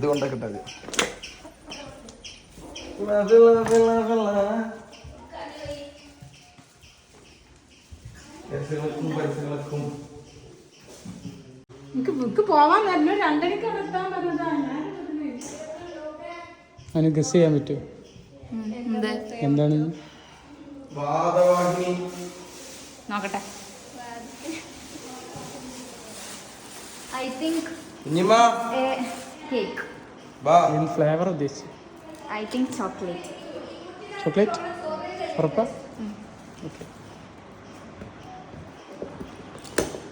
കൊണ്ടൊക്കെ അതിന് ഗസ് ചെയ്യാൻ പറ്റുമോ എന്താണ് നോക്കട്ടെ. I think cake. ഫ്ലേവർ ഉദ്ദേശിച്ചു. I think chocolate. ചോക്ലേറ്റ് ഉറപ്പാ? ഓക്കെ.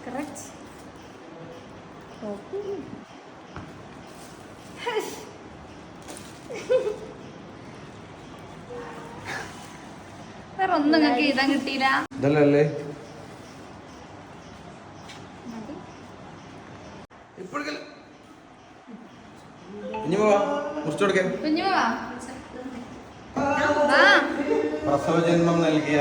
കറക്റ്റ്. വേറെ ഒന്നും നിങ്ങൾക്ക് എഴുതാൻ കിട്ടിയില്ല. ഇതല്ലേ പ്രസവജന്മം നൽകിയ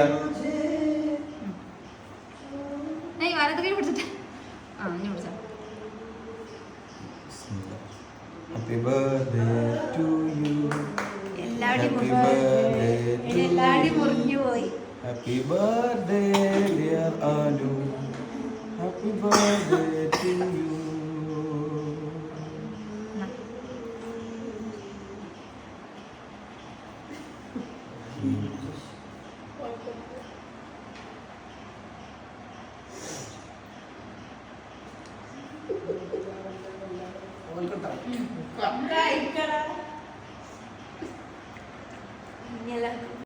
ഹാപ്പി ബർത്ത്ഡേ ടു യു. എല്ലാവരും മുറിഞ്ഞു പോയി. Happy birthday dear Anu. Happy birthday to you. എല്ലാവർക്കും